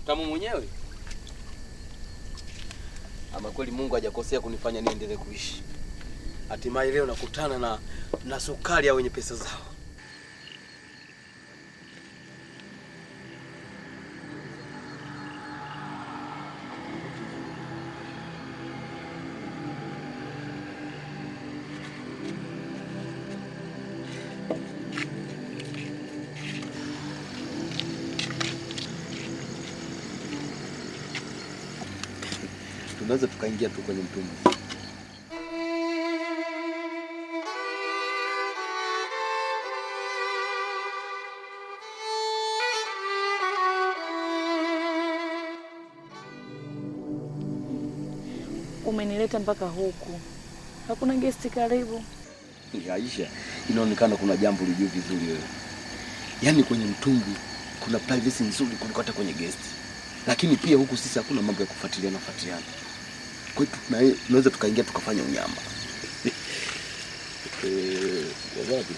Utamu mwenyewe. Ama kweli Mungu hajakosea kunifanya niendelee kuishi. Hatimaye leo nakutana na sukari ya wenye pesa zao. Tunaweza tukaingia tu kwenye mtumbi. Umenileta mpaka huku. Hakuna guest karibu. Aisha, inaonekana kuna jambo lijui vizuri wewe. Yaani kwenye mtumbi kuna privacy nzuri kuliko hata kwenye guest. Lakini pia huku sisi hakuna mambo ya kufuatiliana. Kwetu tunaweza tukaingia tukafanya unyama. Wapi?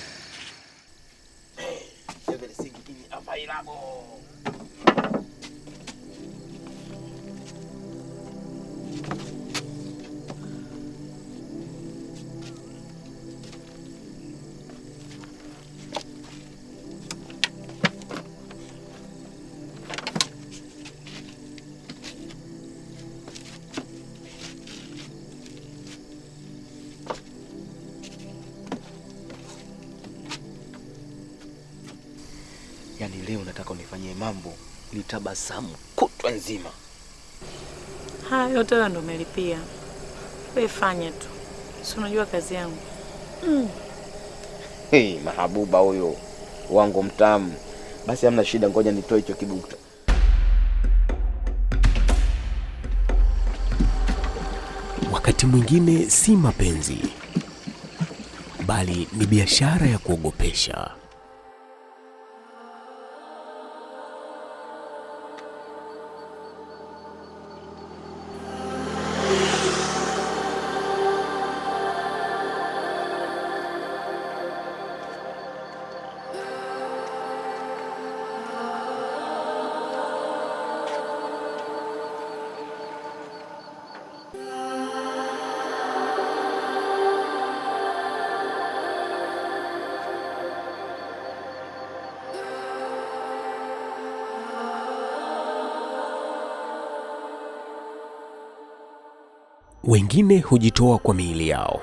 Sevele singi ini available. Yaani leo nataka unifanyie mambo nitabasamu kutwa nzima. Haya yote wewe ndo umelipia. Wewe fanya tu. Si unajua kazi yangu. Mahabuba huyo wangu mtamu. Basi hamna shida, ngoja nitoe hicho kibukta. Wakati mwingine si mapenzi, bali ni biashara ya kuogopesha. Wengine hujitoa kwa miili yao,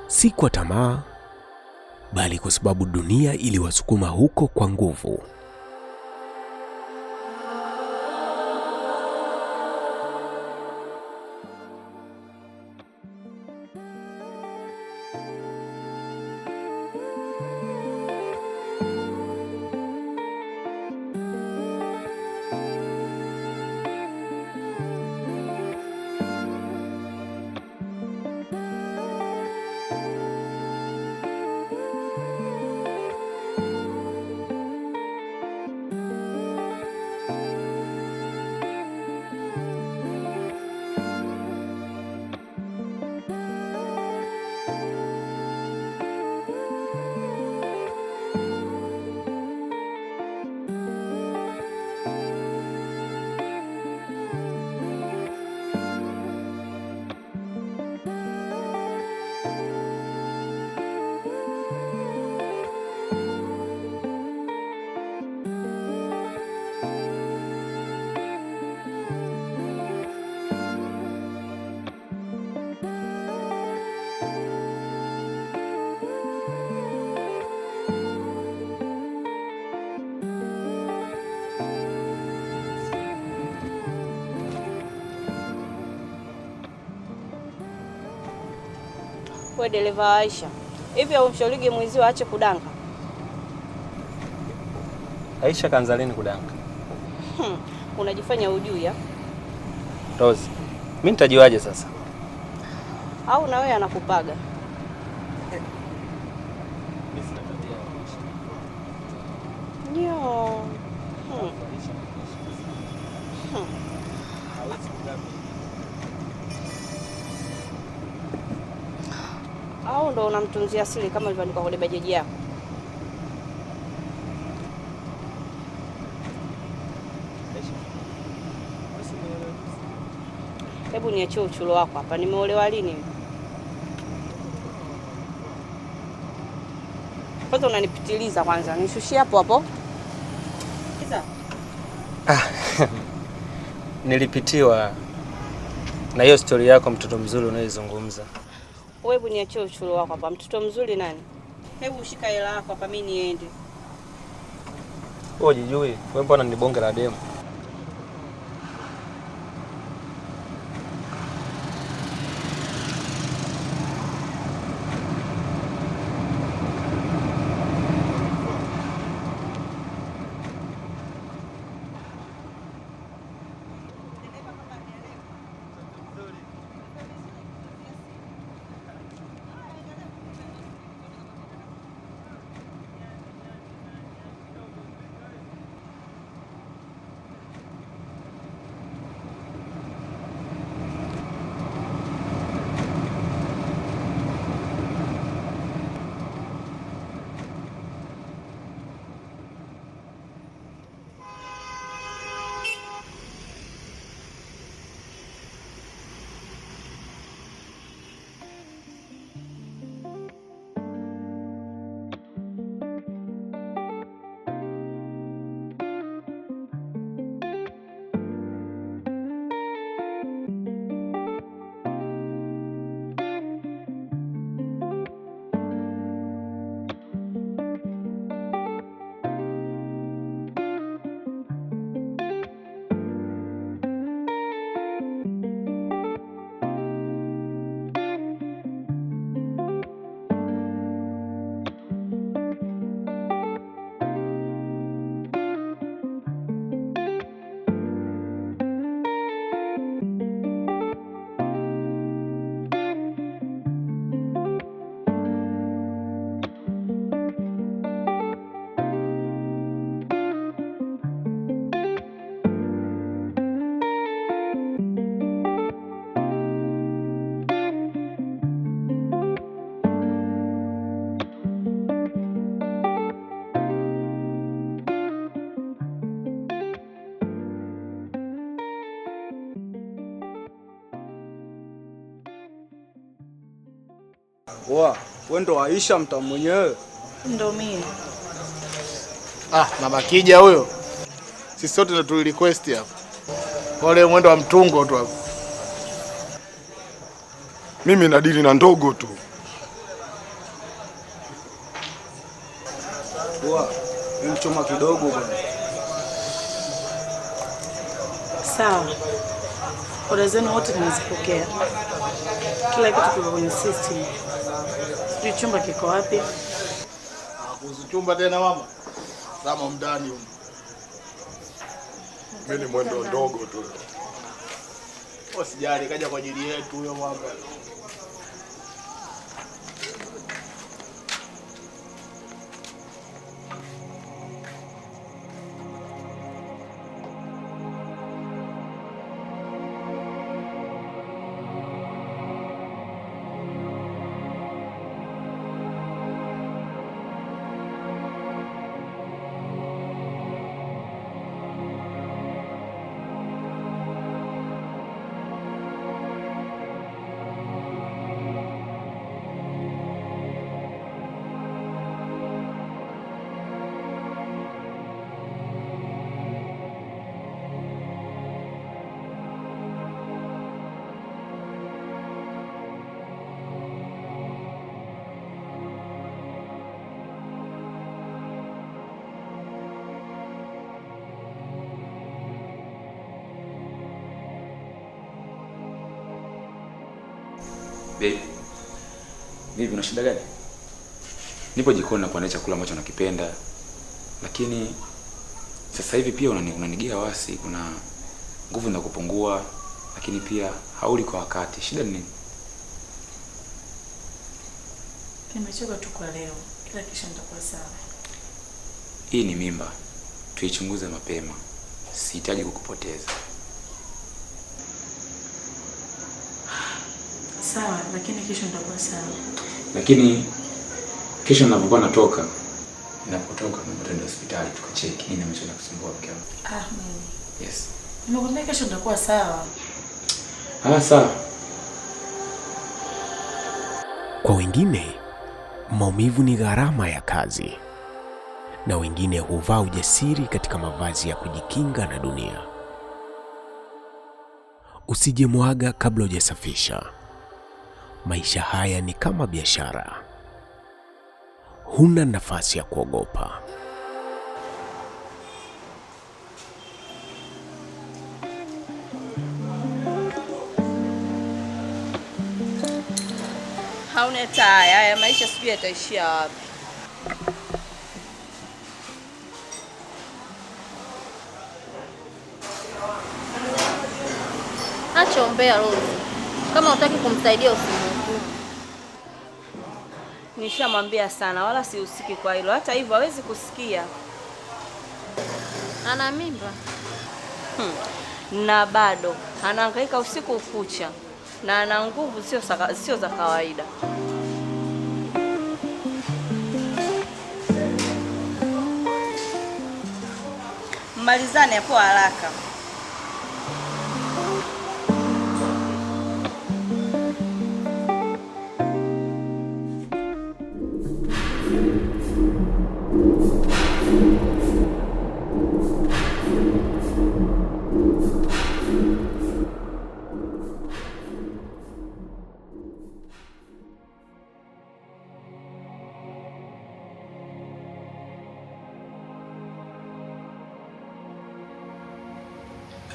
si kwa tamaa, bali kwa sababu dunia iliwasukuma huko kwa nguvu. Wewe dereva Aisha, hivi haumshaurige mwenzio aache kudanga? Aisha kaanza lini kudanga? Unajifanya hujui ya? Rose, mimi nitajiwaje sasa? Au na wewe anakupaga? Ndio. Au ndo unamtunzia siri kama ilivyoandikwa kwenye bajaji yako? Hebu niachie uchulo wako hapa. Nimeolewa lini? Kwanza unanipitiliza kwanza. Nishushie hapo hapo. Nilipitiwa na hiyo story yako mtoto mzuri unaizungumza. Hebu niachie uchulo wako hapa. Mtoto mzuri nani? Hebu shika hela yako hapa mimi niende. Wewe jijui, wewe mbona ni bonge la demu? Wewe ndo Aisha mta mwenyewe? Ndo mimi. Mama Kija huyo. Sisi sote tu request hapa. Wale mwendo wa mtungo tu hapo. Mimi nadili na ndogo tu. Mchoma kidogo bwana. Sawa. Oda zenu wote nimezipokea. Kila kitu kiko kwenye system. Sijui chumba kiko wapi? Kuhusu chumba tena mama. Kama mdani huko. Mimi ni mwendo ndogo tu. Usijali, kaja kwa ajili yetu huyo mama. Baby, vipi una shida gani? Nipo jikoni na kuandaa chakula ambacho nakipenda. Lakini sasa hivi pia unanigia wasi, kuna nguvu zinakupungua, lakini pia hauli kwa wakati. Shida ni nini? Nimechoka tu kwa leo. Kila kesho nitakuwa sawa. Hii ni mimba. Tuichunguze mapema. Sihitaji kukupoteza. Sawa, lakini kesho nitakuwa sawa. Lakini kesho ninapokuwa ninapotoka twende hospitali tukacheki nini ambacho kinakusumbua mke wangu. Mimi. Yes. Nimekwambia kesho nitakuwa sawa. Sawa. Kwa wengine, maumivu ni gharama ya kazi, na wengine huvaa ujasiri katika mavazi ya kujikinga na dunia. Usijemwaga kabla hujasafisha. Maisha haya ni kama biashara. Huna nafasi ya kuogopa. Hauna taya, haya maisha sijui yataishia wapi. Acha ombea Rose. Kama hutaki kumsaidia usimhukumu. Nishamwambia sana wala sihusiki kwa hilo. Hata hivyo hawezi kusikia. Ana mimba. Na bado anahangaika usiku kucha. Na ana nguvu sio za kawaida. Malizane hapo haraka.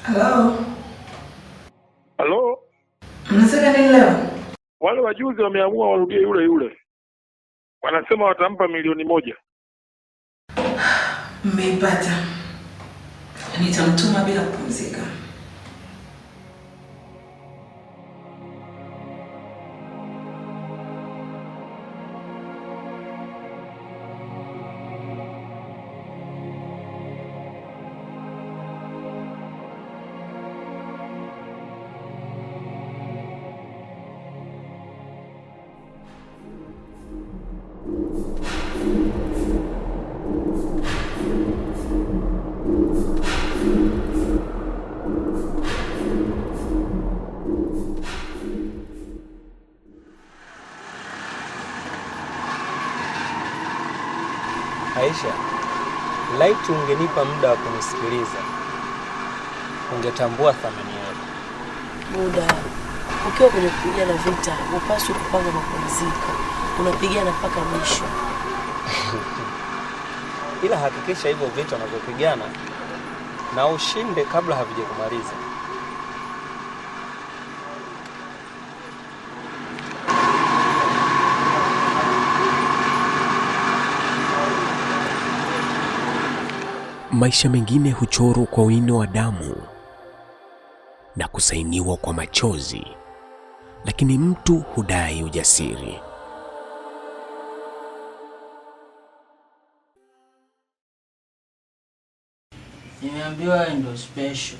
Hello. Halo? Mnataka nini leo? Wale wajuzi wameamua warudie yule yule. Wanasema watampa 1,000,000. Mmeipata. Nitamtuma bila kupumzika. Aisha, laiti ungenipa muda wa kunisikiliza, ungetambua thamani yako. Buda, ukiwa kwenye kupigana vita, upaswi kupanga mapumziko. Unapigana mpaka mwisho. Ila hakikisha hivyo vita unavyopigana na ushinde kabla havijakumaliza. Maisha mengine huchorwa kwa wino wa damu na kusainiwa kwa machozi, lakini mtu hudai ujasiri. Nimeambiwa ndo special,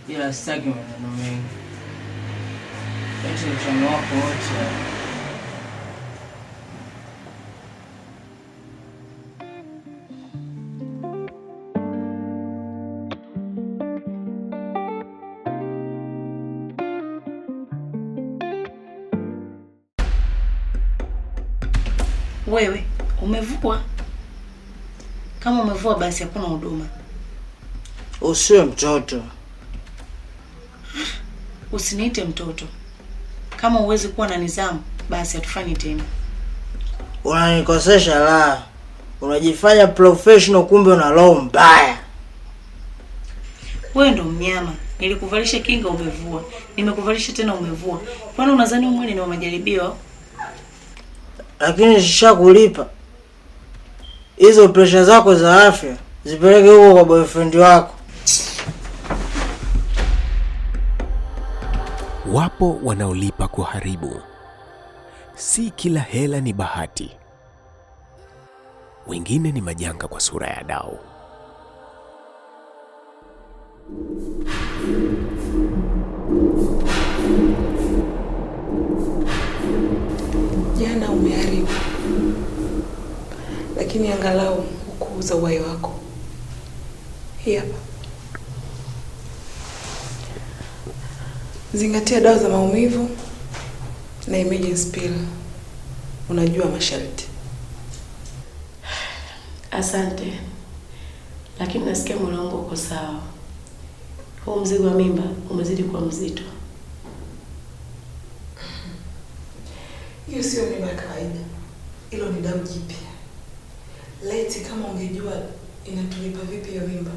ila sitaki maneno mengi. Eti mchano wako wote. Wewe umevua? Kama umevua basi hakuna huduma. Usiwe mtoto. Usiniite mtoto. Kama uwezi kuwa na nidhamu basi hatufanyi tena. Unanikosesha la. Unajifanya professional kumbe una roho mbaya. Wewe ndo mnyama. Nilikuvalisha kinga umevua. Nimekuvalisha tena umevua. Kwani unadhani mwili ni wa majaribio? Lakini shishakulipa. Hizo pressure zako za afya zipeleke huko kwa boyfriend wako. Wapo wanaolipa kuharibu. Si kila hela ni bahati. Wengine ni majanga kwa sura ya dau. Jana umeharibu, lakini angalau ukuuza uhai wako. Hii hapa. Zingatia dawa za maumivu na emergency pill. Unajua masharti. Asante, lakini nasikia moyo wangu uko sawa. Huu mzigo wa mimba umezidi kuwa mzito. Hiyo sio mimba ya kawaida. Hilo ni damu jipya. Laiti kama ungejua inatulipa vipi hiyo mimba.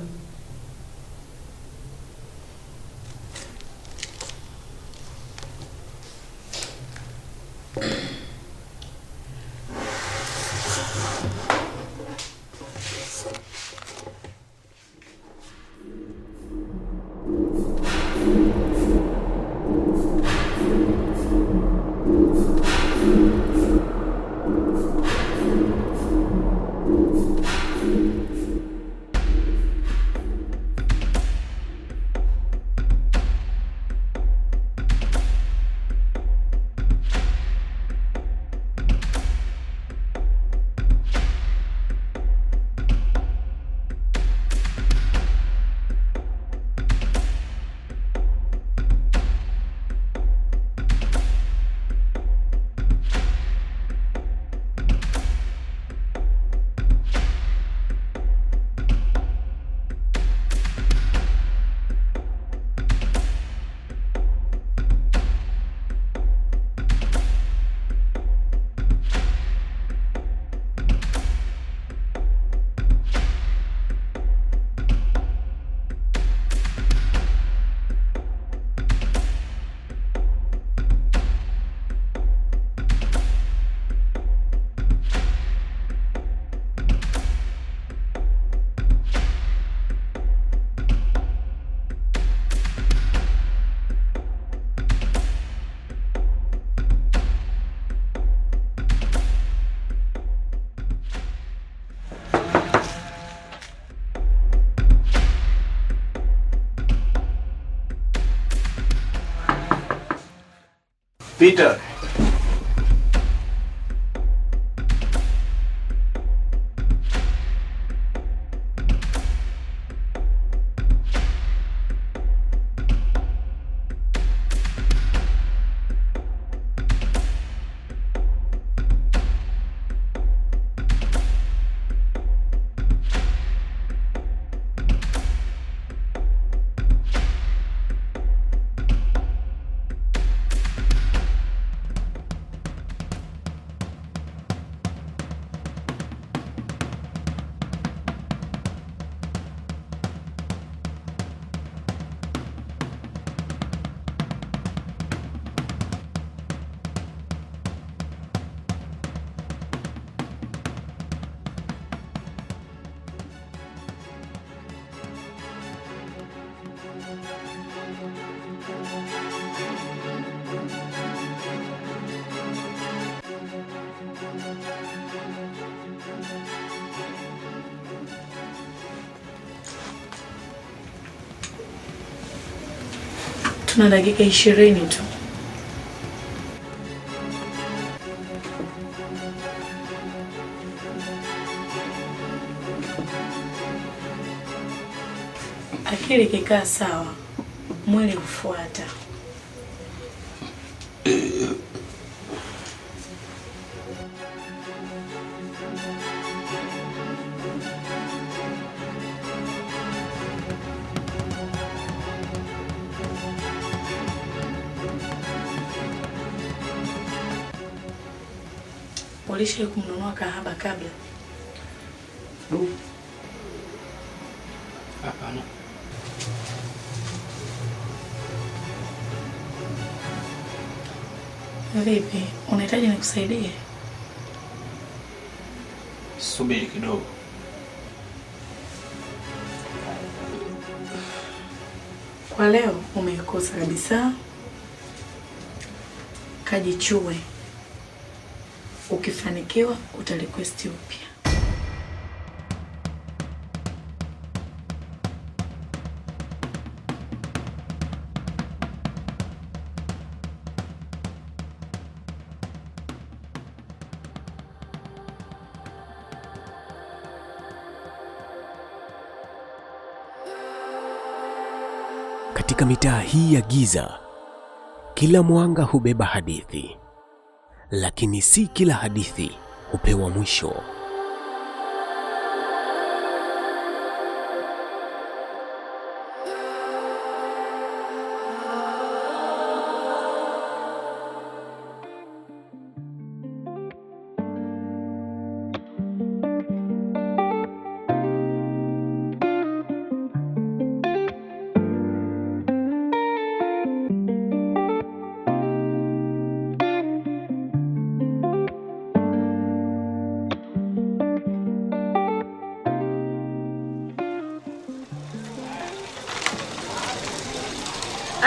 Peter. Tuna dakika 20 tu. Akili ikikaa sawa, mwili hufuata. Ulisha kumnunua kahaba kabla? Hapana. Vipi? Unahitaji nikusaidie? Subiri kidogo. Kwa leo umeikosa kabisa. Kajichue. Ukifanikiwa utarequest upya. Katika mitaa hii ya giza, Kila mwanga hubeba hadithi, lakini si kila hadithi hupewa mwisho.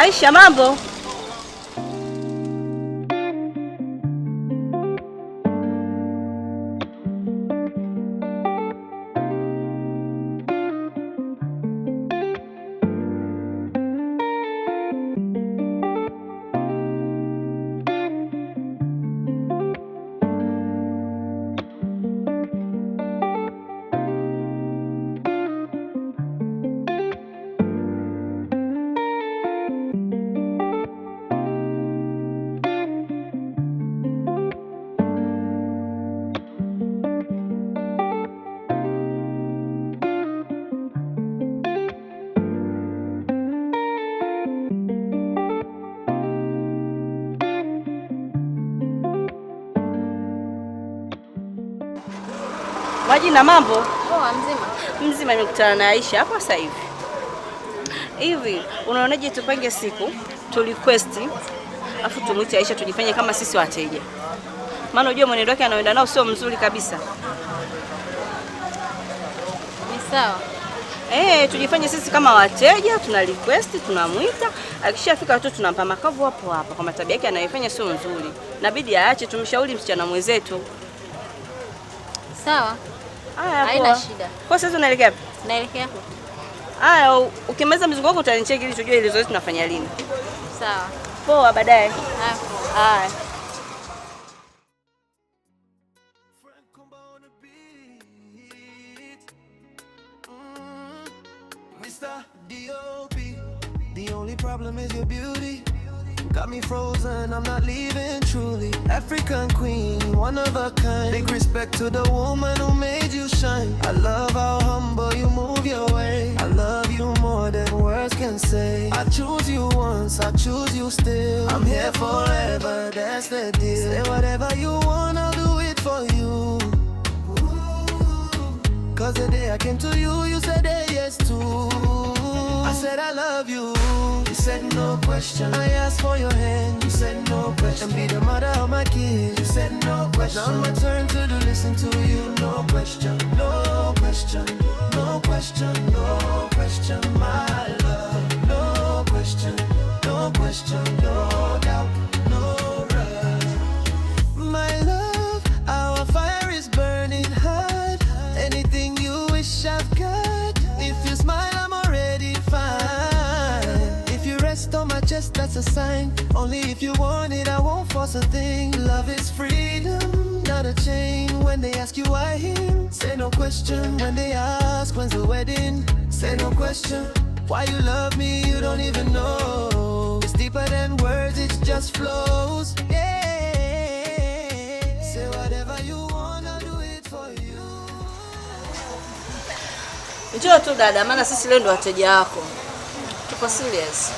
Aisha, mambo? Majina, mambo? Poa, mzima. Mzima, nimekutana na Aisha hapa sasa hivi. Hivi, unaonaje tupange siku, tu request, afu tumuite Aisha tujifanye kama sisi wateja. Maana unajua mwenendo wake anaoenda nao sio mzuri kabisa. Ni sawa. Tujifanye sisi kama wateja, tuna request, tunamuita, akishafika tu tunampa makavu hapo hapa kwa tabia yake anayofanya sio nzuri. Inabidi aache, tumshauri msichana mwenzetu. Sawa. Haya, haina shida. Kwa sasa unaelekea wapi? Naelekea huko. Haya, ukimaliza mzigo wako utanicheki ili tujue ile zoezi tunafanya lini. Sawa. Poa, baadaye. Haya. Haya. Mr. D.O.B. The only problem is your beauty. Got me frozen, I'm not leaving truly. African queen, one of a kind. Big respect to the woman who made you shine. I love how humble you move your way. I love you more than words can say. I choose you once, I choose you still. I'm here forever, that's the deal. Say whatever you want, I'll do it for you. Cause the day I came to you, you said yes too. I said I love you. You said no question. I asked for your hand. You said no question. Be the mother of my kids. You said no question. Now my turn to listen to you. No question. No question. No question. No question. My love. No question. No question. No doubt. No rush. My love, our fire is burning hot. Anything you wish I've got. If you smile, I'm already fine. If you rest on my chest, that's a sign. Only if you want it, I won't force a thing. Love is freedom, not a chain. When they ask you why him, say no question. When they ask when's the wedding, say no question. Why you love me, you don't even know. It's deeper than words, it just flows. Yeah. Say whatever you want, I'll do it for you. Njoo tu dada, maana sisi leo ndo wateja wako. Tupo serious.